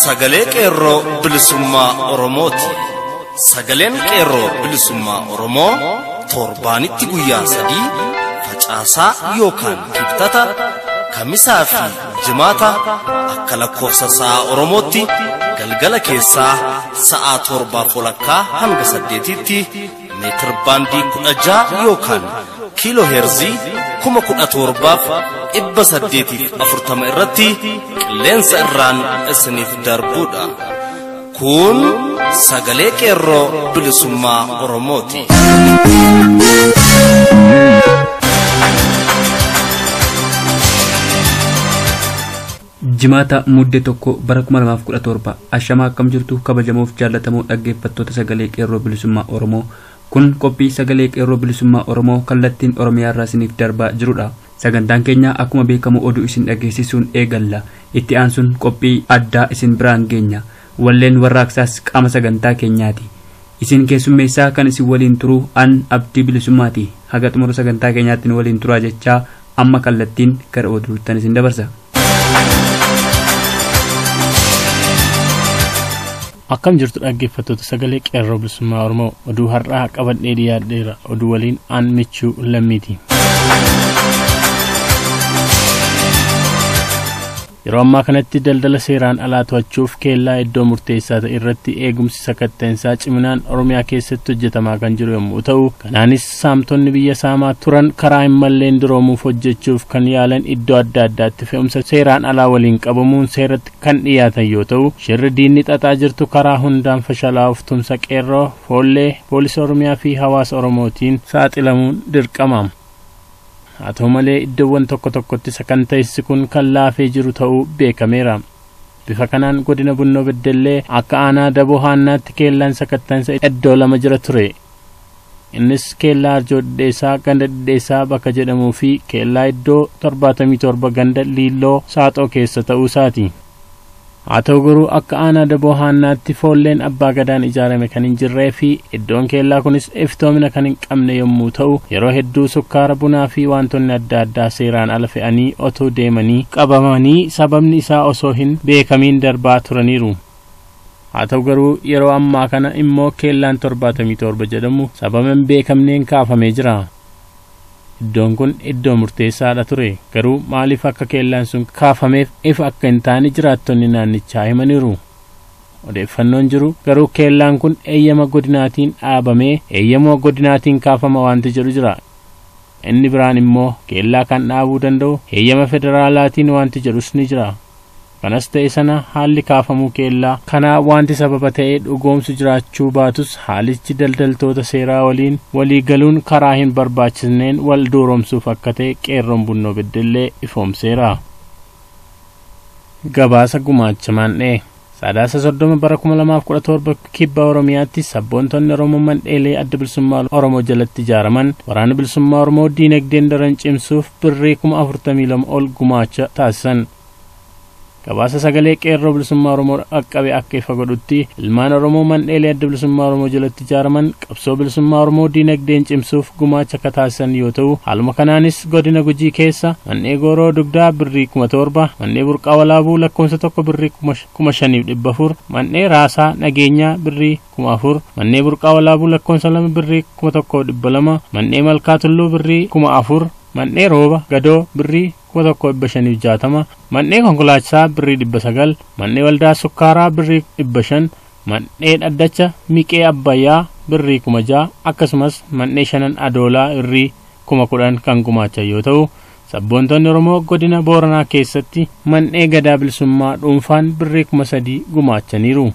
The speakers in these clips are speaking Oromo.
Sagalee Qeerroo Bilisummaa Oromooti. Sagaleen Qeerroo Bilisummaa Oromoo torbaanitti guyyaa 3 facaasaa yookaan kibxata kamisaa fi jimaata akka lakkoofsa sa'a Oromootti galgala keessaa sa'a 7:00 hanga 8tti meetir baandii 16 yookaan kiiloo heerzii 17,840 irratti qilleensa irraan isiniif darbuudha. Kun Sagalee Qeerroo Bilisummaa Oromooti. Jimaata Muddee tokko bara 2017 ashamaa akkam jirtu kabajamoo fi jaallatamoo dhaggeeffattoota Sagalee Qeerroo Bilisummaa Oromoo. Kun qophii Sagalee Qeerroo Bilisummaa Oromoo kallattiin Oromiyaa irraa isiniif darbaa jirudha. Sagantaan keenya akkuma beekamu oduu isin dhageessisuun eegalla. Itti aansuun qophii addaa isin biraan geenya. Walleen warraaqsaas qaama sagantaa keenyaati. Isin keessummeessaa kan isin waliin turuu an Abdii Bilisummaati. Haga xumura sagantaa keenyaatti waliin turaa jechaa amma kallattiin gara oduuttan isin dabarsa. Akkam jirtu dhaggeeffattoota Sagalee Qeerroo Bilisummaa Oromoo oduu har'aa qabadhee dhiyaadheera. Oduu waliin aan Michuu Lammiiti. Yeroo ammaa kanatti daldala seeraan alaa to'achuuf keellaa iddoo murteessaa ta'e irratti eegumsi sakatta'insaa ciminaan Oromiyaa keessatti hojjetamaa kan jiru yommuu ta'u, kanaanis saamtonni biyya saamaa turan karaa hin malleen duroomuuf hojjechuuf kan yaalan iddoo adda addaatti fe'umsa seeraan alaa waliin qabamuun seeratti kan dhiyaatan yoo ta'u, shirri diinni xaxaa jirtu karaa hundaan fashalaa'uuf tumsa qeerroo, foollee, poolisii Oromiyaa fi hawaasa Oromootiin saaxilamuun dirqama. Haa ta'u malee iddoowwan tokko tokkotti sakanteessi kun kan laafee jiru ta'uu beekameera. Bifa kanaan godina Bunnoo Beddellee akka aanaa Daboo Haannaatti keellaan sakatta'insa iddoo 2 jira ture. Innis keellaa Arjoo Dhidheessaa ganda Dhidheessaa bakka jedhamuu fi keellaa iddoo 77 ganda Liilloo Saaxoo keessa ta'uu isaati. Haa ta'u garuu akka aanaa Daboo Haannaatti foolleen abbaa gadaan ijaarame kan hin jirree fi iddoon keellaa kunis iftoomina kan hin qabne yommuu ta'u, yeroo hedduu sukkaara, bunaa fi wantoonni adda addaa seeraan ala fe'anii otoo deemanii qabamanii sababni isaa osoo hin beekamiin darbaa turaniiru. Haa ta'u garuu yeroo ammaa kana immoo keellaan 77 jedhamu sababa hin beekamneen kaafamee jira. Iddoon kun iddoo murteessaadha ture. Garuu maaliif akka keellaan sun kaafameef ifa akka hin taane jiraattonni naannichaa himaniiru. Odeeffannoon jiru garuu keellaan kun eeyyama godinaatiin dhaabamee eeyyama godinaatiin kaafama wanti jedhu jira. Inni biraan immoo keellaa kan dhaabuu danda'u eeyyama federaalaatiin wanti jedhus ni jira. Kanas ta'e sana haalli kaafamuu keellaa kanaa wanti sababa ta'ee dhugoomsu jiraachuu baatus haalichi daldaltoota seeraa waliin walii galuun karaa hin barbaachisneen wal dooromsuuf akka ta'e qeerroon Bunnoo Beddellee ifoomseera. Gabaasa gumaacha Mandhee Sadaasa 30 bara 2017 kibba Oromiyaatti sabboontonni Oromoo mandheelee adda bilisummaa Oromoo jalatti ijaaraman waraana bilisummaa Oromoo diinagdeen daran cimsuuf birrii 42,000 ol gumaacha taasisan. Gabaasa Sagalee Qeerroo Bilisummaa Oromoo qaqqabe akka ifa godhutti ilmaan Oromoo mandheelee adda bilisummaa Oromoo jalatti ijaaraman qabsoo bilisummaa Oromoo diinagdeen cimsuuf gumaacha akka taasisan yoo ta'u, haaluma kanaanis godina Gujii keessa mandhee Gooroo Dugdaa birrii 7,000, mandhee Burqaa Walaabuu lakkoofsa 1 birrii 5,400, mandhee Raasaa Nageenyaa birrii 4,000, mandhee Burqaa Walaabuu lakkoofsa 2 birrii 1,200, mandhee Malkaa Tulluu birrii 4,000, mandhee Rooba Gadoo birrii 1,560, mandhee konkolaachisaa birrii 900, mandhee Waldaa Sukkaaraa birrii 500, mandhee Dhaddacha Miqee Abbayyaa birrii 6,000 akkasumas mandhee Shanan Adoolaa birrii 10,000 kan gumaachan yoo ta'u, sabboontonni Oromoo godina Booranaa keessatti mandhee Gadaa Bilisummaa dhuunfaan birrii 3,000 gumaachaniiru.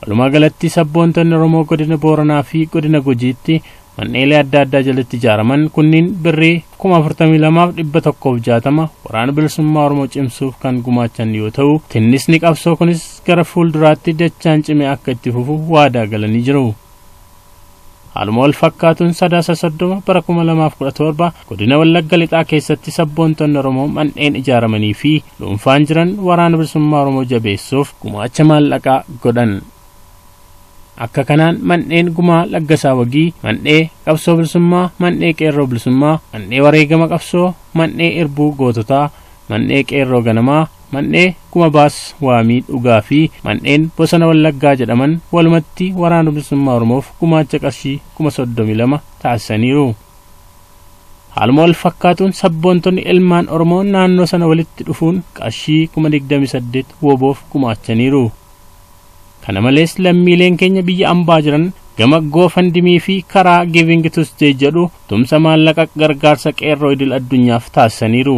Walumaa galatti sabboontonni Oromoo godina Booranaa fi godina Gujiitti mandheelee adda addaa jalatti ijaaraman kunniin birrii 42,160 waraana bilisummaa Oromoo cimsuuf kan gumaachan yoo ta'u, tinnisni qabsoo kunis gara fuulduraatti dachaan cimee akka itti fufu waadaa galanii jiru. Haaluma wal fakkaatuun Sadaasa 30 bara 2017 godina Wallagga Lixaa keessatti sabboontonni Oromoo mandheen ijaaramanii fi dhuunfaan jiran waraana bilisummaa Oromoo jabeessuuf gumaacha maallaqaa godhan. Akka kanaan mandheen gumaa Laggasaa Wagii, mandhee qabsoo bilisummaa, mandhee Qeerroo Bilisummaa, mandhee wareegama qabsoo, mandhee irbuu goototaa, mandhee Qeerroo Ganamaa, mannee kuma baas waamii dhugaa fi manneen bosona Wallaggaa jedhaman walumatti waraana bilisummaa Oromoof gumaacha qarshii 32,000 taasisaniiru. Haaluma wal fakkaatuun sabboontonni ilmaan Oromoo naannoo sana walitti dhufuun qarshii 28,000 woboof gumaachaniiru. Kana malees lammiileen keenya biyya ambaa jiran gama GoFundMe fi karaa Giving Tuesday jedhu tumsa maallaqa gargaarsa qeerroo idil addunyaaf taasisaniiru.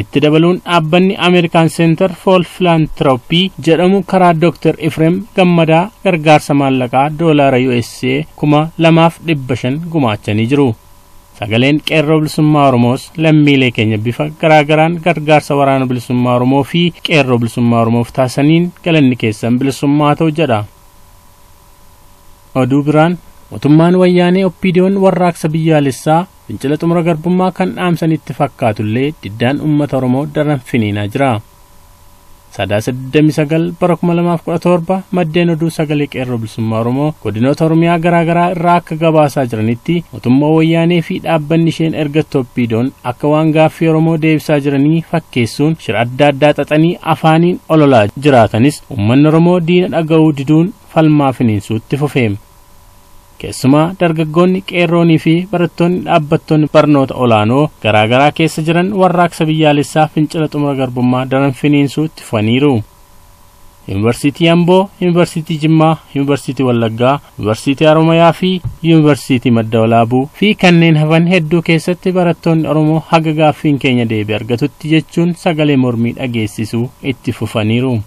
Itti dabaluun dhaabbanni American Center for Philanthropy jedhamu karaa Dr. Efrem Gammadaa gargaarsa maallaqaa doolaara USA 2,500 gumaachanii jiru. Sagaleen Qeerroo Bilisummaa Oromoos lammiilee keenya bifa garaagaraan gargaarsa waraana bilisummaa Oromoo fi Qeerroo Bilisummaa Oromoof taasisaniin galanni keessan bilisummaa ta'u jedha. Oduu biraan mootummaan wayyaanee oppiidiyoon warraaqsa biyyaalessaa fincila xumura garbummaa kan dhaamsanitti fakkaatullee diddaan uummata Oromoo daran finiinaa jira. Sadaasa 29 bara 2017 maddeen oduu sagalee Qeerroo Bilisummaa Oromoo godinoota Oromiyaa garaagaraa irraa akka gabaasaa jiranitti mootummaa wayyaanee fi dhaabbanni isheen ergattu oppiidiyoon akka waan gaaffii Oromoo deebisaa jiranii fakkeessuun shira adda addaa xaxanii afaaniin ololaa jiraatanis uummanni Oromoo diina dhaga'uu diduun falmaa finiinsuutti fufeem. Keessumaa dargaggoonni qeerroonii fi barattoonni dhaabbattoonni barnoota olaanoo garaagaraa keessa jiran warraaqsa biyyaalessaa fincila xumura garbummaa daran finiinsuutti fufaniiru. Yuunivarsiitii Amboo, Yuunivarsiitii Jimmaa, Yuunivarsiitii Wallaggaa, Yuunivarsiitii Haromayaa fi Yuunivarsiitii Madda Walaabuu fi kanneen hafan hedduu keessatti barattoonni Oromoo haga gaaffiin keenya deebii argatutti jechuun sagalee mormii dhageessisuu itti fufaniiru.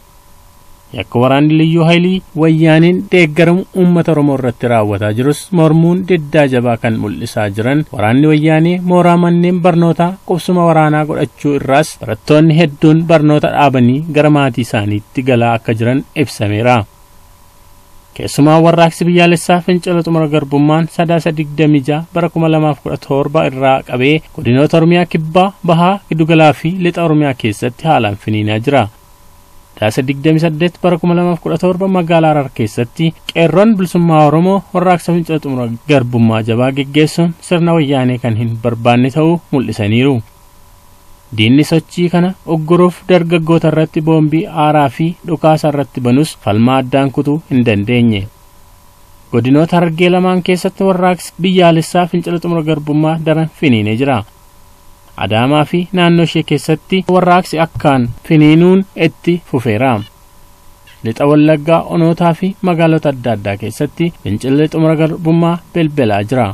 Yakka waraanni liyyuu haayilii wayyaaniin deeggaramu uummata Oromoo irratti raawwataa jirus mormuun diddaa jabaa kan mul'isaa jiran waraanni wayyaanee mooraa manneen barnootaa qubsuma waraanaa godhachuu irraas barattoonni hedduun barnoota dhaabanii gara maatii isaaniitti galaa akka jiran ibsameera. Keessumaa warraaqsi biyyaalessaa fincila xumura garbummaan sadaasa 26 bara 2017 irraa qabee godinoota Oromiyaa kibbaa, bahaa, giddugalaa fi lixa Oromiyaa keessatti haalaan finiinaa jira. Sadaasa 28 bara 2017 magaalaa Harar keessatti qeerroon bilisummaa Oromoo warraaqsa fincila xumura garbummaa jabaa geggeessuun sirna wayyaanee kan hin barbaanne ta'uu mul'isaniiru. Diinni sochii kana ogguruuf dargaggoota irratti boombii aaraa fi dhukaasa irratti banus falmaa addaan kutuu hin dandeenye. Godinoota Harargee lamaan keessatti warraaqsi biyyaalessaa fincila xumura garbummaa daran finiinee jira. Adaamaa fi naannoo ishee keessatti warraaqsi akkaan finiinuun itti fufeera. Lixa Wallaggaa, Onootaa fi magaalota adda addaa keessatti fincilli xumura garbummaa belbelaa jira.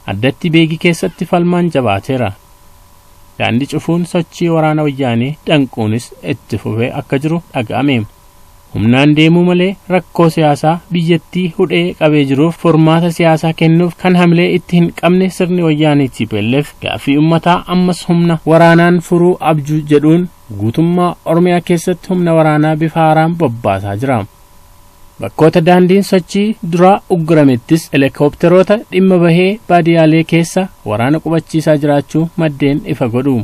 Addatti Beegii keessatti falmaan jabaateera. Daandii cufuun sochii waraana wayyaanee danquunis itti fufee akka jiru dhaga'ame. Humnaan deemuu malee rakkoo siyaasaa biyyattii hudhee qabee jiruuf furmaata siyaasaa kennuuf kan hamilee itti hin qabne sirni wayyaanee TPLF gaaffii uummataa ammas humna waraanaan furuu abjuu jedhuun guutummaa Oromiyaa keessatti humna waraanaa bifa haaraan bobbaasaa jira. Bakkoota daandiin sochii duraa ugguramettis helikoophiteroota dhimma bahee baadiyaalee keessa waraana qubachiisaa jiraachuu maddeen ifa godhu.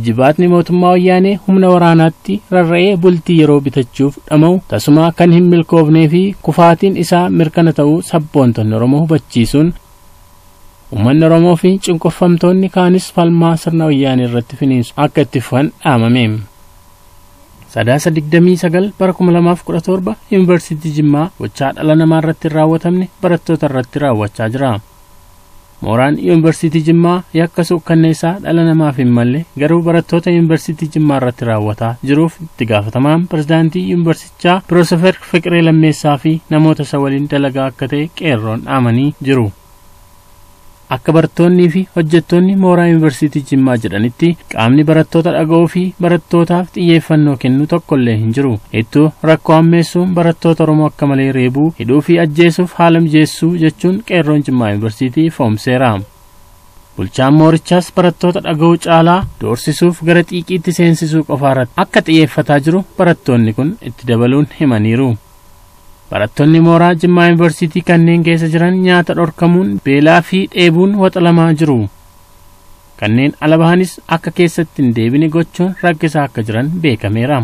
Jibaatni mootummaa wayyaanee humna waraanaatti rarra'ee bultii yeroo bitachuuf dhama'u tasuma kan hin milkoofnee fi kufaatiin isaa mirkana ta'uu sabboontonni Oromoo hubachiisuun uummanni Oromoo fi cunqurfamtoonni kaanis falmaa sirna wayyaanee irratti finiinsu akka itti fufan dhaamame. Sadaasa 29 bara 2017 Yuunivarsiitii Jimmaa gochaa dhala namaa irratti raawwatamne barattoota irratti raawwachaa jira. Mooraan Yuunivarsiitii Jimmaa yakka suukkanneessaa dhala namaaf hin malle garuu barattoota Yuunivarsiitii Jimmaa irratti raawwataa jiruuf itti gaafatamaan pirezidaantii Yuunivarsichaa Pirofeesar Fiqiree Lammeessaa fi namoota isa waliin dalagaa akka ta'e qeerroon dhaamanii jiru. Akka barattoonnii fi hojjettoonni mooraa Yuunivarsiitii Jimmaa jedhanitti qaamni barattoota dhaga'uu fi barattootaaf xiyyeeffannoo kennu tokkollee hin jiru. Ittuu rakkoo hammeessuun barattoota Oromoo akka malee reebuu, hidhuu fi ajjeesuuf haala mijeessuu jechuun qeerroon Jimmaa Yuunivarsiitii foomseera. Bulchaan moorichaas barattoota dhaga'uu caalaa doorsisuuf gara xiiqiitti seensisuu qofaarratti akka xiyyeeffataa jiru barattoonni kun itti dabaluun himaniiru. Barattoonni mooraa Jimmaa Yuunivarsiitii kanneen keessa jiran nyaata dhorkamuun beelaa fi dheebuun waxalamaa jiru. Kanneen ala bahanis akka keessatti hin deebine gochuun rakkisaa akka jiran beekameera.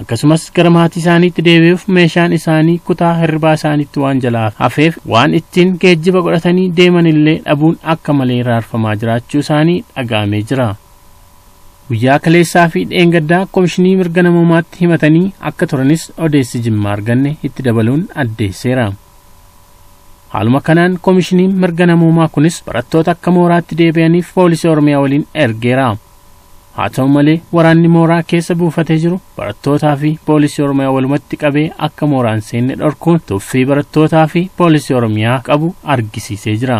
Akkasumas gara maatii isaaniitti deebi'uuf meeshaan isaanii kutaa hirribaa isaaniitti waan jalaa hafeef waan ittiin geejjiba godhatanii deeman illee dhabuun akka malee raarfamaa jiraachuu isaanii dhaga'amee jira. guyyaa kaleessaa fi dheengaddaa komishinii mirga namoomaatti himatanii akka turanis odeessi Jimmaa arganne itti dabaluun addeesseera. Haaluma kanaan komishiniin mirga namoomaa kunis barattoota akka mooraatti deebi'aniif poolisii Oromiyaa waliin ergeera. Haa ta'u malee waraanni mooraa keessa buufatee jiru barattootaa fi poolisii Oromiyaa walumatti qabee akka mooraan seenne dhorkuun tuffii barattootaa fi poolisii Oromiyaa qabu argisiisee jira.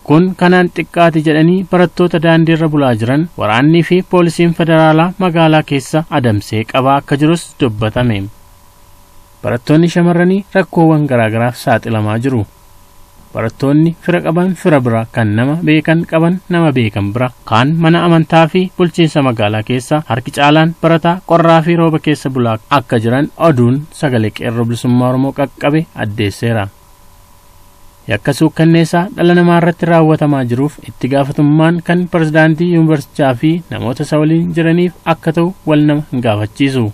Kun kanaan xiqqaati jedhanii barattoota daandiirra bulaa jiran waraannii fi poolisiin federaalaa magaalaa keessa adamsee qabaa akka jirus dubbatame. Barattoonni shamarranii rakkoowwan garaagaraaf saaxilamaa jiru. Barattoonni fira qaban fira bira, kan nama beekan qaban nama beekan bira, kaan mana amantaa fi bulchiinsa magaalaa keessa harki caalaan barataa qorraa fi rooba keessa bulaa akka jiran oduun Sagalee Qeerroo Bilisummaa Oromoo qaqqabe addeesseera. Yakka suukkanneessaa dhala namaa irratti raawwatamaa jiruuf itti gaafatamummaan kan pirezidaantii yuunivarsiitichaa fi namoota isa waliin jiraniif akka ta'u wal nama hin gaafachiisu.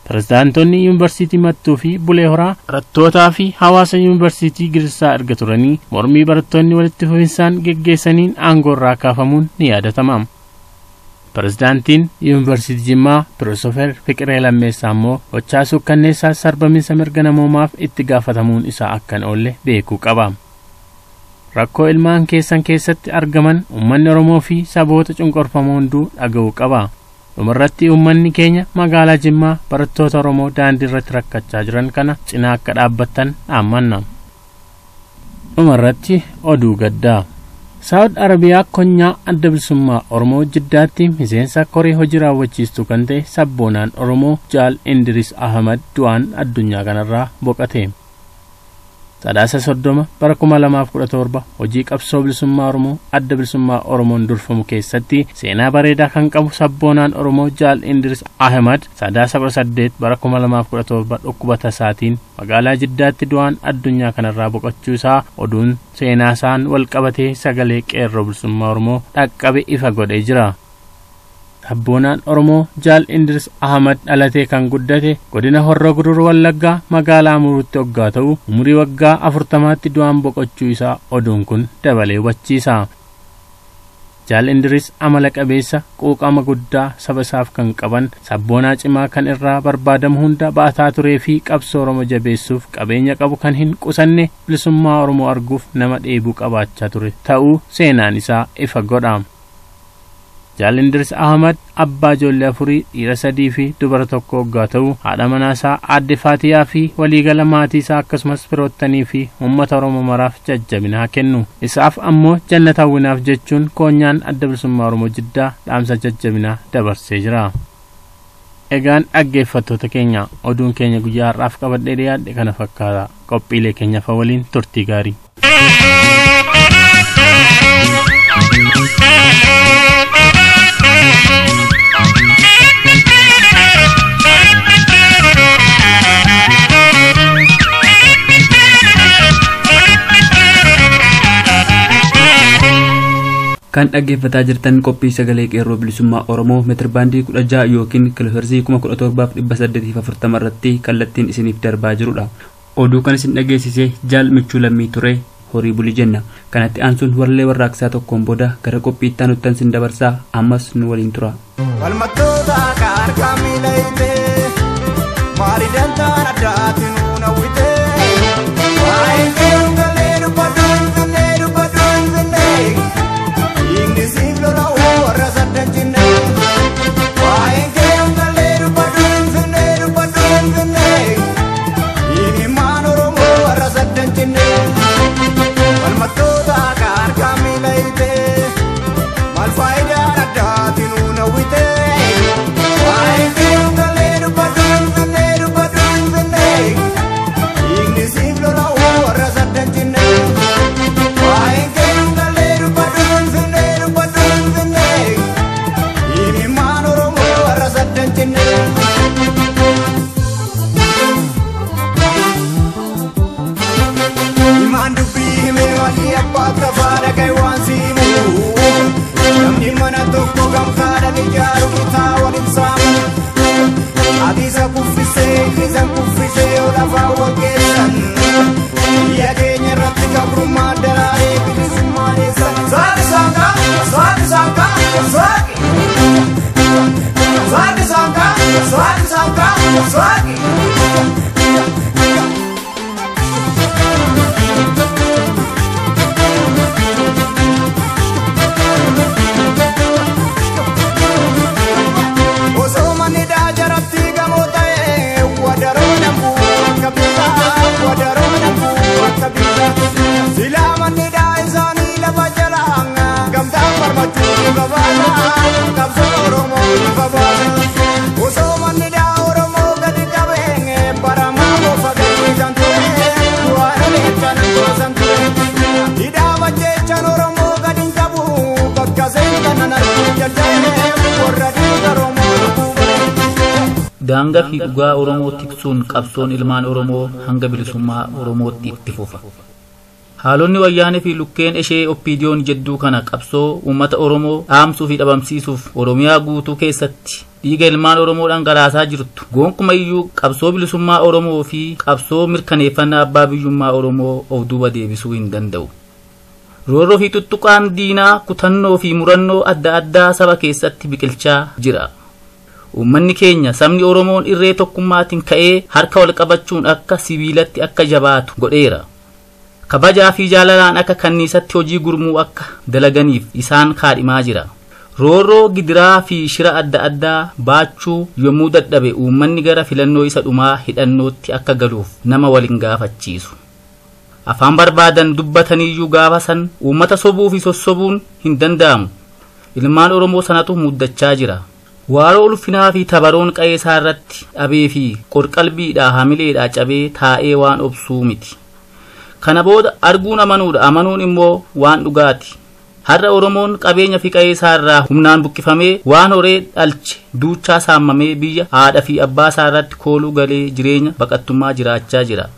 Pirezidaantonni yuunivarsiitii Mattuu fi Bulee Horaa barattootaa fi hawaasa yuunivarsiitii Girsaa erga turanii mormii barattoonni walitti fufinsaan geggeessaniin aangoo irraa kaafamuun ni yaadatama. Pirezidaantiin yuunivarsiitii Jimmaa Pirofeesar Fiqiree Lammeessaa immoo gochaa suukkanneessaa sarbaminsa mirga namoomaaf itti gaafatamuun isaa akka hin oolle beekuu qaba. Rakkoo ilmaan keessan keessatti argaman uummanni Oromoo fi saboota cunqurfamoo hunduu dhaga'uu qaba. Dhumarratti uummanni keenya magaalaa Jimmaa barattoota Oromoo daandii irratti rakkachaa jiran kana cinaa akka dhaabbattan dhaammanna. Dhumarratti oduu gaddaa. Saawud Arabiyaa konyaa adda bilisummaa Oromoo Jiddaatti miseensa koree hojii raawwachiistuu kan ta'e sabboonaan Oromoo Jaal Indiris Ahmad du'aan addunyaa kanarraa boqate. Sadaasa 30 bara 2017 hojii qabsoo bilisummaa Oromoo adda bilisummaa Oromoon durfamu keessatti seenaa bareedaa kan qabu sabboonaan Oromoo Jaal Indiris Ahmad sadaasa 8 bara 2017 dhukkuba tasaatiin magaalaa Jiddaatti du'aan addunyaa kanarraa boqochuu isaa oduun seenaa isaan wal qabatee Sagalee Qeerroo Bilisummaa Oromoo dhaqqabe ifa godhee jira. Sabboonaan Oromoo Jaal Indiris Ahmad dhalatee kan guddate godina Horroo Guduruu Wallaggaa magaalaa Amuruutti waggaa ta'u umurii waggaa 40tti du'aan boqochuu isaa oduun kun dabalee hubachiisa. Jaal Indiris amala qabeessa quuqama guddaa saba isaaf kan qaban sabboonaa cimaa kan irraa barbaadamu hunda baataa turee fi qabsoo Oromoo jabeessuuf qabeenya qabu kan hin qusanne bilisummaa Oromoo arguuf nama dheebuu qabaachaa ture ta'uu seenaan isaa ifa godha. Jaal Indiris Ahmad abbaa ijoollee 4 dhiira 3 fi dubara 1 waggaa ta'u haadha manaa isaa aadde Faatiyaa fi waliigala maatii isaa akkasumas firoottanii fi uummata Oromoo maraaf jajjabinaa kennu. Isaaf ammoo jannata hawwinaaf jechuun koonyaan adda bilisummaa Oromoo Jiddaa dhaamsa jajjabinaa dabarsee jira. Egaan dhaggeeffattoota keenya oduun keenya guyyaa har'aaf qabadhee dhiyaadhe kana fakkaata. Qophiilee keenya fa waliin turtii gaarii. Kan dhaggeeffataa jirtan qophii Sagalee Qeerroo Bilisummaa Oromoo meetir baandii 16 yookiin kiloheerzii 1740 irratti kallattiin isiniif darbaa jirudha. Oduu kan isin dhageessise Jaal Michuu Lammii ture horii bulii jenna. Kanatti aansuun wallee warraaqsaa tokkoon booda gara qophii itti aanutti isin dabarsaa ammas nu waliin tura. Walmattoota kaarkaa miilaytee maarii dantaan addaatiin nuuna witee waa'ee keewwalee dubbadduun finnee dubbadduun finnee ingilisiif lola warra saddan jinnee waa'ee keewwalee dubbadduun finnee himimmaan Oromoo warra saddan jinnee walmattoota kaarkaa miilaytee maal faayidaan addaatiin nuuna witee waa'ee swag sangka swag daangaa fi dhugaa Oromoo tiksuun qabsoon ilmaan Oromoo hanga bilisummaa Oromootti itti fufa. Haalonni wayyaanee fi lukkeen ishee oppiidiyoon jedduu kana qabsoo uummata Oromoo dhaamsuu fi dhabamsiisuuf Oromiyaa guutuu keessatti dhiiga ilmaan Oromoo dhangalaasaa jirtu. Gonkumaa iyyuu qabsoo bilisummaa Oromoo fi qabsoo mirkaneeffannaa abbaa biyyummaa Oromoo of duuba deebisuu hin danda'u. Roorroo fi tuttuqaan diinaa kutannoo fi murannoo adda addaa saba keessatti biqilchaa jira. Uummanni keenya sabni Oromoon irree tokkummaatiin ka'ee harka wal qabachuun akka sibiilatti akka jabaatu godheera. Kabajaa fi jaalalaan akka kanniisatti hojii gurmuu akka dalaganiif isaan kaadhimaa jira. Roorroo gidiraa fi shira adda addaa baachuu yommuu dadhabe uummanni gara filannoo isa dhumaa hidhannootti akka galuuf nama waliin gaafachiisu. Afaan barbaadan dubbataniyyuu gaafa san uummata sobuu fi sossobuun hin danda'amu. Ilmaan Oromoo sanatu muddachaa jira. Waaroo ulfinaa fi tabaroon qa'ee isaa irratti dhabee fi qorqalbiidhaa hamileedhaa cabee taa'ee waan obsuu miti. Kana booda arguun amanuudha, amanuun immoo waan dhugaati. Har'a Oromoon qabeenya fi qa'ee isaa irraa humnaan buqqifamee waan horee dhalche duuchaa saammamee biyya haadha fi abbaa isaa irratti kooluu galee jireenya baqattummaa jiraachaa jira.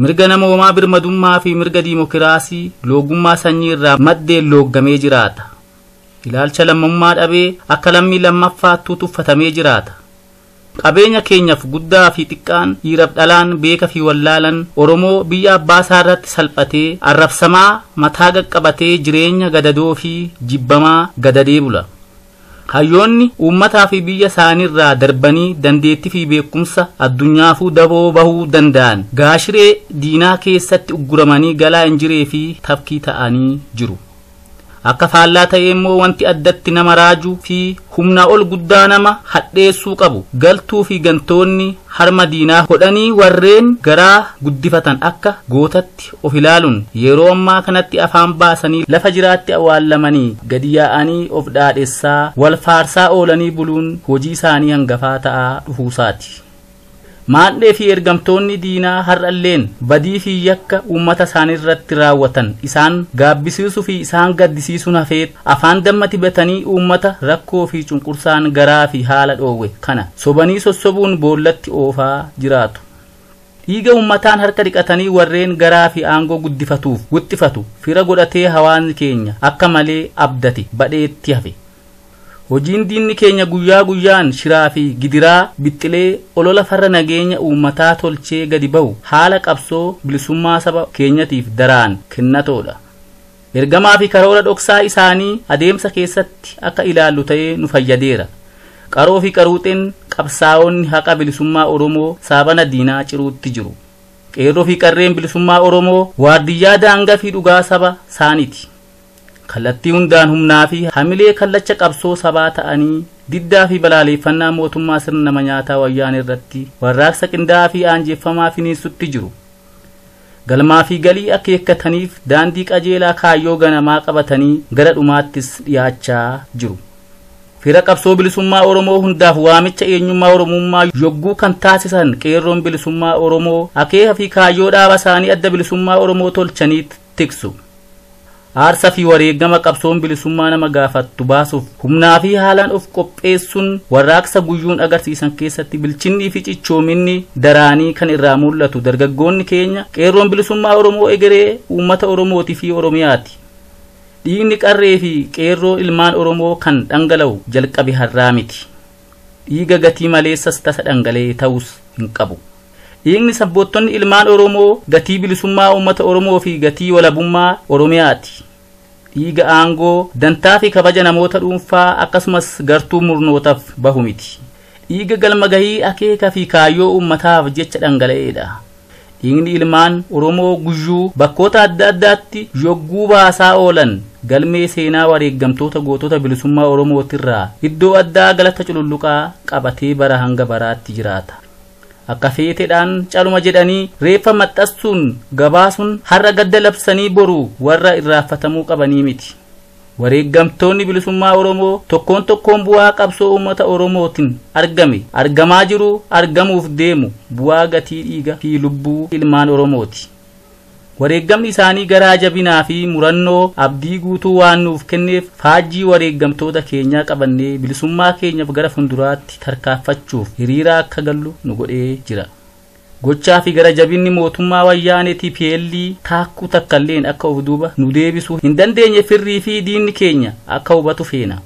Mirga namoomaa birmadummaa fi mirga diimokiraasii loogummaa sanyii irraa maddeen looggamee jiraata. Ilaalcha lammummaa dhabee akka lammii lammaffaattuu tuffatamee jiraata. Qabeenya keenyaaf guddaa fi xiqqaan dhiiraaf dhalaan beeka fi wallaalan Oromoo biyya abbaa isaa irratti salphatee arrabsamaa mataa qaqqabatee jireenya gadadoo fi jibbamaa gadadee bula. Hayyoonni uummataa fi biyya isaaniirraa darbanii dandeettii fi beekumsa addunyaafuu daboo bahuu danda'an gaashiree diinaa keessatti ugguramanii galaa injiree fi tafkii ta'anii jiru. Akka faallaa ta'ee immoo wanti addatti nama raajuu fi humna ol guddaa nama hadheessuu qabu galtuu fi gantoonni harma diinaa godhanii warreen garaa guddifatan akka gootatti of ilaaluun yeroo ammaa kanatti afaan baasanii lafa jiraatti awwaalamanii gadi yaa'anii of dhaadhessaa wal faarsaa oolanii buluun hojii isaanii hangafaa ta'aa dhufuusaati. Maandhee fi ergamtoonni diinaa har'alleen badii fi yakka uummata isaanii irratti raawwatan isaan gaabbisiisuu fi isaan gaddisiisuun hafeet afaan dammatti batanii uummata rakkoo fi cunqursaan garaa fi haala dhoowwe kana sobanii sossobuun boollatti oofaa jiraatu. Dhiiga uummataan harka dhiqatanii warreen garaa fi aangoo guddifatuuf wuxxifatu fira godhatee hawaasni keenya akka malee abdate badheetti hafe. Hojiin diinni keenya guyyaa guyyaan shiraa fi gidiraa bixxilee olola farra nageenya uummataa tolchee gadi ba'u haala qabsoo bilisummaa saba keenyatiif daraan kennatoodha. Ergamaa fi karoora dhoksaa isaanii adeemsa keessatti akka ilaallu ta'ee nu fayyadeera. Qaroo fi qaruuxeen qabsaa'onni haqa bilisummaa Oromoo saabana diinaa ciruutti jiru. Qeerroo fi qarreen bilisummaa Oromoo waardiyyaa daangaa fi dhugaa saba saaniiti. Kallattii hundaan humnaa fi hamilee kallacha qabsoo sabaa ta'anii diddaa fi balaaleeffannaa mootummaa sirna nama nyaataa wayyaan irratti warraaqsa qindaa'aa fi aanjeeffamaa finiinsutti jiru. Galmaa fi galii akeekkataniif daandii qajeelaa kaayyoo ganamaa qabatanii gara dhumaattis dhiyaachaa jiru. Fira qabsoo bilisummaa Oromoo hundaaf waamicha eenyummaa Oromummaa yogguu kan taasisan qeerroon bilisummaa Oromoo akeeka fi kaayyoo dhaaba isaanii adda bilisummaa Oromoo tolchaniitti tiksu. Aarsa fi wareegama qabsoon bilisummaa nama gaafattu baasuuf humnaa fi haalaan of qopheessuun warraaqsa guyyuun agarsiisan keessatti bilchinnii fi cichoominni daraanii kan irraa mul'atu dargaggoonni keenya qeerroon bilisummaa Oromoo egeree uummata Oromootii fi Oromiyaati. Dhiigni qarree fi qeerroo ilmaan Oromoo kan dhangala'u jalqabe har'aa miti. Dhiiga gatii maleessas tasa dhangala'ee ta'us hin qabu. Dhiigni sabboottonni ilmaan Oromoo gatii bilisummaa uummata Oromoo fi gatii walabummaa Oromiyaati. Dhiiga aangoo dantaa fi kabaja namoota dhuunfaa akkasumas gartuu murnootaaf bahu miti. dhiiga galma gahii akeeka fi kaayyoo ummataaf jecha dhangala'eedha. Dhiigni ilmaan Oromoo guyyuu bakkoota adda addaatti yogguu baasaa oolan galmee seenaa wareeggamtoota gootota bilisummaa Oromootirraa iddoo addaa galata cululluqaa qabatee bara hanga baraatti jiraata. Akka feeteedhaan caluma jedhanii reeffa maxxansuun gabaasuun har'a gadda labsanii boru warra irraanfatamuu qabanii miti. Wareeggamtoonni bilisummaa Oromoo tokkoon bu'aa qabsoo uummata Oromootiin argame argamaa jiru argamuuf deemu bu'aa gatii dhiiga fi lubbuu ilmaan Oromooti. Wareeggamni isaanii garaa jabinaa fi murannoo abdii guutuu waan nuuf kenneef faajjii wareeggamtoota keenyaa qabannee bilisummaa keenyaaf gara fuulduraatti tarkaanfachuuf hiriira akka gallu nu godhee jira. Gochaa fi gara jabinni mootummaa wayyaaneetii PLD taakkuu takkalleen akka of duuba nu deebisuu hin dandeenye firrii fi diinni keenya akka hubatu feena.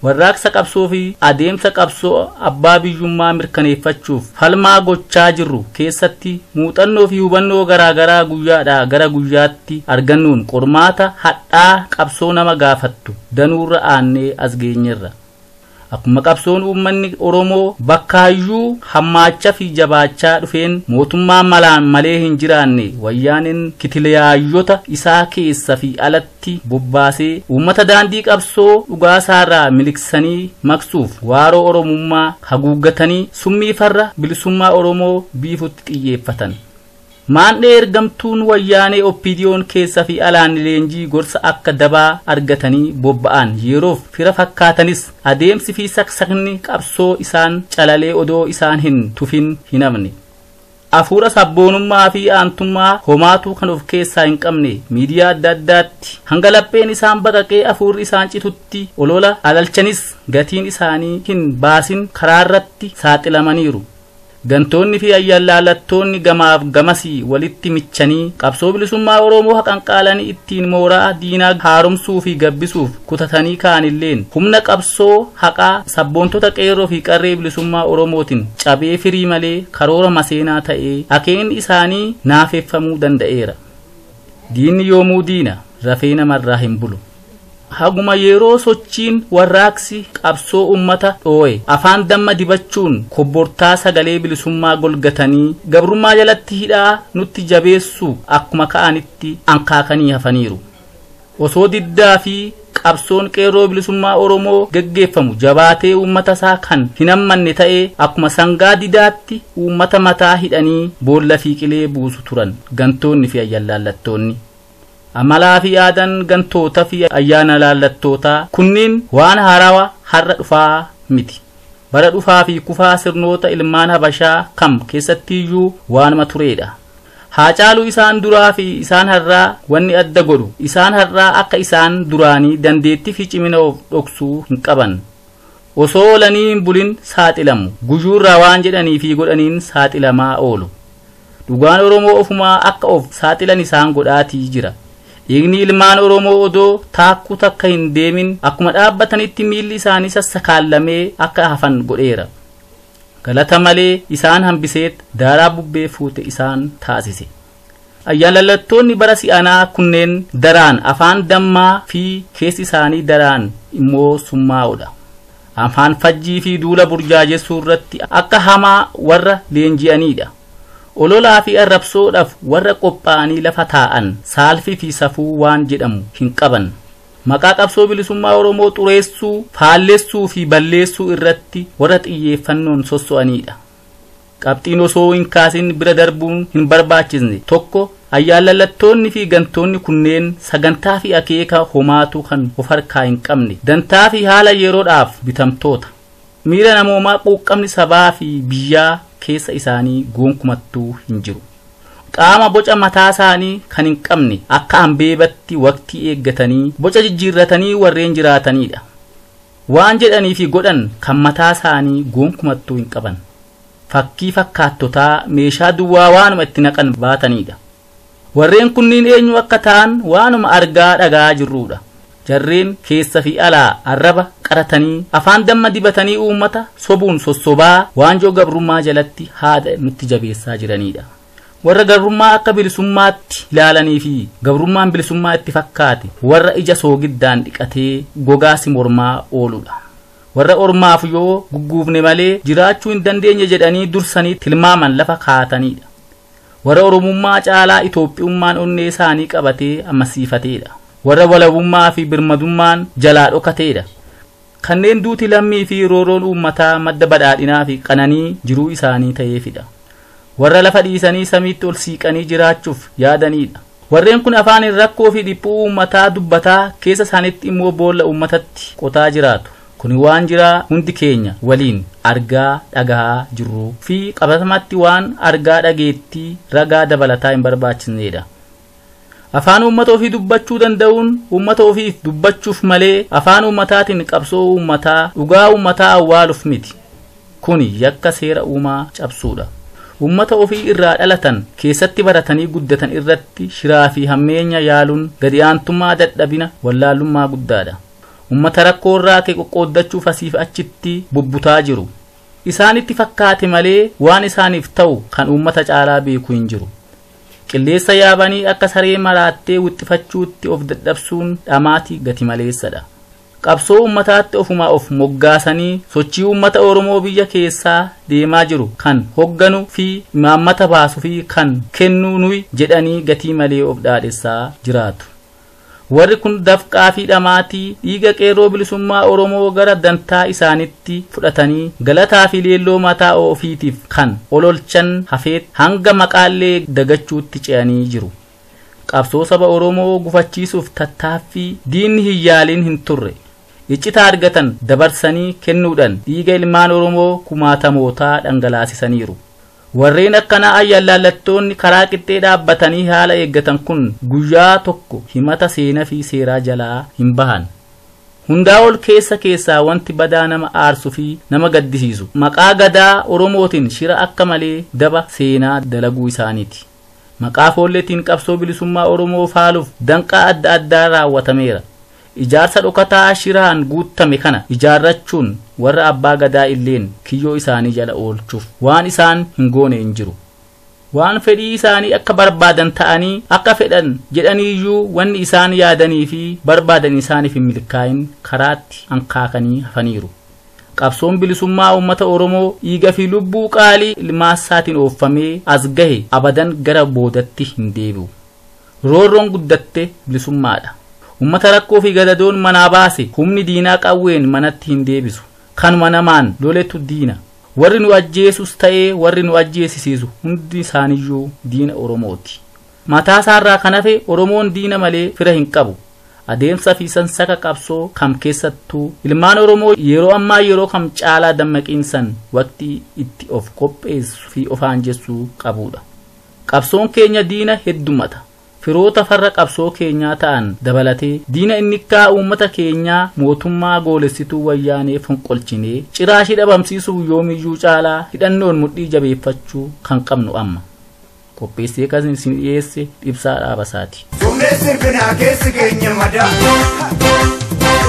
Warraaqsa qabsoo fi adeemsa qabsoo abbaa biyyummaa mirkaneeffachuuf falmaa gochaa jirru keessatti muuxannoo fi hubannoo garaagaraa guyyaadhaa gara guyyaatti argannuun qormaata hadhaa qabsoo nama gaafattu danuurra aannee as geenyerra. Akkuma qabsoon uummanni Oromoo bakkaayyuu hammaachaa fi jabaachaa dhufeen mootummaa malaan malee hin jiraanne wayyaaneen kitiliyaayyota isaa keessa fi alatti bobbaasee uummata daandii qabsoo dhugaasaarraa miliqsanii maqsuuf waaroo Oromummaa haguuggatanii summii farra bilisummaa Oromoo biifutti xiyyeeffatan. Maandhee ergamtuun wayyaanee oppiidiyoon keessa fi alaan leenjii gorsa akka dabaa argatanii bobba'an yeroof fira fakkaatanis adeemsi fi saksakni qabsoo isaan calalee odoo isaan hin tufin hin hafne. Afuura sabboonummaa fi aantummaa homaatu kan of keessaa hin qabne miidiyaa adda addaatti hanga lapheen isaan baqaqee afuurri isaan citutti olola alalchanis gatiin isaanii hin baasin karaarratti saaxilamaniiru. Gantoonni fi ayyaalaallattoonni gamaaf gamasii walitti michanii qabsoo bilisummaa Oromoo haqanqaalanii ittiin mooraa diinaa haaromsuu fi gabbisuuf kutatanii ka'anilleen humna qabsoo haqaa sabboontota qeerroo fi qarree bilisummaa Oromootiin cabee firii malee karoora maseenaa ta'ee akeen isaanii naafeffamuu danda'eera. Diinni yoomuu diina rafee namarraa hin bulu. Haguma yeroo sochiin warraaqsi qabsoo ummata dhoo'e afaan damma dibachuun kobbortaa sagalee bilisummaa golgatanii gabrummaa jalatti hidhaa nutti jabeessu akkuma ka'anitti ankaakanii hafaniiru. Osoo diddaa fi qabsoon qeerroo bilisummaa Oromoo geggeeffamu jabaatee uummata isaa kan hin hammanne ta'ee akkuma sangaa didaatti uummata mataa hidhanii boolla fi qilee buusu turan gantoonni fi ayyaalaallattoonni. Amalaa fi aadan gantoota fi ayyaana laallattootaa kunniin waan haarawaa har'a dhufaa miti. Bara dhufaa fi kufaa sirnoota ilmaan Habashaa kam keessattiyyuu waanuma tureedha. Haa caalu isaan duraa fi isaan har'aa wanni adda godhu isaan har'aa akka isaan duraanii dandeettii fi cimina of dhoksuu hin qaban. Osoo oolanii hin bulin saaxilamu guyyuurraa waan jedhanii fi godhaniin saaxilamaa oolu. Dhugaan Oromoo ofumaa akka of saaxilan isaan godhaatii jira. Dhiigni ilmaan Oromoo odoo taakkuu takka hin deemin akkuma dhaabbatanitti miilli isaanii sassakaallamee akka hafan godheera. Galata malee isaan hambiseet daaraa bubbee fuute isaan taasise. Ayyaalaallattoonni bara si'anaa kunneen daraan afaan dammaa fi keessi isaanii daraan immoo summaa'udha. Afaan fajjii fi duula burjaajessuu irratti akka hamaa warra leenji'aniidha. Ololaa fi arrabsoodhaaf warra qophaa'anii lafa taa'an saalfii fi safuu waan jedhamu hin qaban. Maqaa qabsoo bilisummaa Oromoo xureessuu, faallessuu fi balleessuu irratti warra xiyyeeffannoon sosso'aniidha. Qabxiin osoo hin kaasin bira darbuun hin barbaachisne tokko ayyaalaallattoonni fi gantoonni kunneen sagantaa fi akeeka homaatu kan of harkaa hin qabne dantaa fi haala yeroodhaaf bitamtoota. Miira namoomaa quuqqamni sabaa fi biyyaa keessa isaanii gonkumattuu hin jiru. Qaama boca mataa isaanii kan hin qabne akka ambeebatti waqtii eeggatanii boca jijjiirratanii warreen jiraatanidha. Waan jedhanii fi godhan kan mataa isaanii gonkumattuu hin qaban. Fakkii fakkaattotaa meeshaa duwwaa waanuma itti naqan baatanidha. Warreen kunniin eenyu akka ta'an waanuma argaa dhagaa jirrudha. Jarreen keessa fi alaa arraba qaratanii afaan damma dibatanii uummata sobuun sossobaa waanjoo gabrummaa jalatti haada nutti jabeessaa jiranidha. Warra gabrummaa akka bilisummaatti ilaalanii fi gabrummaan bilisummaa itti fakkaate warra ija soogiddaan dhiqatee gogaasi mormaa ooludha. warra ormaaf yoo gugguufne malee jiraachuu hin dandeenye jedhanii dursanii tilmaaman lafa kaa'atanidha. warra oromummaa caalaa Itoophiyummaan onnee isaanii qabatee ammasiifateedha. warra walabummaa fi birmadummaan jalaa dhokateedha. kanneen duuti lammii fi rooroon uummataa madda badhaadhinaa fi qananii jiruu isaanii ta'eefidha. warra lafa dhiisanii samiitti ol siiqanii jiraachuuf yaadanidha. warreen kun afaan rakkoo fi dhiphuu uummataa dubbataa keessa isaaniitti immoo boolla uummatatti qotaa jiraatu. kuni waan jiraa hundi keenya waliin argaa dhagahaa jirru fi qabatamatti waan argaa dhageettii ragaa dabalataa hin barbaachisneedha. afaan uummata ofii dubbachuu danda'uun uummata ofiif dubbachuuf malee afaan uummataatiin qabsoo uummataa dhugaa uummataa awwaaluuf miti. kuni yakka seera uumaa cabsuudha. uummata ofii irraa dhalatan keessatti baratanii guddatan irratti shiraa fi hammeenya yaaluun gadi aantummaa dadhabina wallaalummaa guddaadha. uummata rakkoo irraa kee qoqqooddachuuf asiif achitti bubbutaa jiru. isaanitti fakkaate malee waan isaaniif ta'u kan uummata caalaa beeku hin jiru. qilleessa yaabanii akka saree maraattee wixxifachuutti of dadhabsuun dhamaatii gati maleessadha. qabsoo uummataatti ofuma of moggaasanii sochii uummata Oromoo biyya keessaa deemaa jiru kan hogganu fi imaammata baasu fi kan kennu nuyi jedhanii gatii malee of dhaadhessaa jiraatu. warri kun dafqaa fi dhamaatii dhiiga qeerroo bilisummaa Oromoo gara dantaa isaanitti fudhatanii galataa fi leelloo mataa ofiitiif kan ololchan hafeet hanga maqaallee dagachuutti ce'anii jiru. qabsoo saba Oromoo gufachiisuuf tattaaffii diinni hin yaaliin hin turre. iccita argatan dabarsanii kennuudhaan dhiiga ilmaan Oromoo kumaatamootaa dhangalaasisaniiru. warreen akkanaa ayyaalaallattoonni karaa qixxee dhaabbatanii haala eeggatan kun guyyaa tokko himata seenaa fi seeraa jalaa hin bahan. hundaa ol keessaa wanti badaa nama aarsu fi nama gaddisiisu maqaa gadaa Oromootiin shira akka malee daba seenaa dalaguu isaaniiti. maqaa foolleetiin qabsoo bilisummaa Oromoo faaluuf danqaa adda addaa raawwatameera. ijaarsa dhokataa shiraan guutame kana ijaarrachuun warra abbaa gadaa illeen kiyyoo isaanii jala oolchuuf waan isaan hin goone hin jiru. waan fedhii isaanii akka barbaadan ta'anii akka fedhan jedhaniiyyuu wanni isaan yaadanii fi barbaadan isaaniif hin milkaa'in karaatti hankaakanii hafaniiru. qabsoon bilisummaa uummata Oromoo dhiiga fi lubbuu qaalii ilmaansaatiin ooffamee as gahe abadan gara boodatti hin deebi'u. roorroon guddatte bilisummaadha. uummata rakkoo fi gadadoon manaa baase humni diinaa qawween manatti hin deebisu. kanuma namaan loletu diina. warri nu ajjeesus ta'ee warri nu ajjeesisiisu hundi isaaniyyuu diina Oromooti. mataa isaarraa kan hafe Oromoon diina malee fira hin qabu. adeemsa fi sansaka qabsoo kam keessattuu ilmaan Oromoo yeroo ammaa yeroo kam caalaa dammaqiinsan waqtii itti of qopheessu fi of aanjessuu qabudha. qabsoon keenya diina heddumata. firoota farra qabsoo keenyaa ta'an dabalatee diina innikkaa uummata keenyaa mootummaa goolessituu wayyaanee fonqolchinee ciraashii dhabamsiisuuf yoomiyyuu caalaa hidhannoon mudhii jabeeffachuu kan qabnu amma. qopheessee kan isin dhiyeesse Ibsaa Dhaabasaati. Summeessi binaa keessi keenya madaa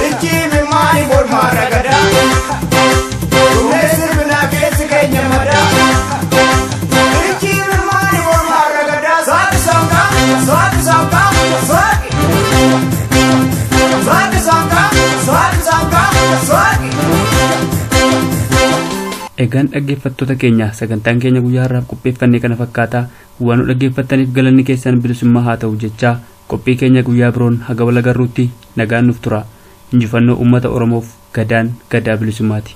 Ichi mimaani mormaa ragadaa Summeessi binaa keessi keenya madaa Ichi mimaani mormaa ragadaa Saati sangaa Saati sangaa Saati Saati sangaa Saati sangaa Saati. egaan dhaggeeffattoota keenya sagantaan keenya guyyaa har'aaf qopheeffannee kana fakkaataa waan nu dhaggeeffattaniif galanni keessan bilisummaa haa ta'u jechaa qophii keenya guyyaa biroon haga wal agarruutti nagaan nuuf tura. injifannoo uummata Oromoof. gadaan gadaa bilisummaati.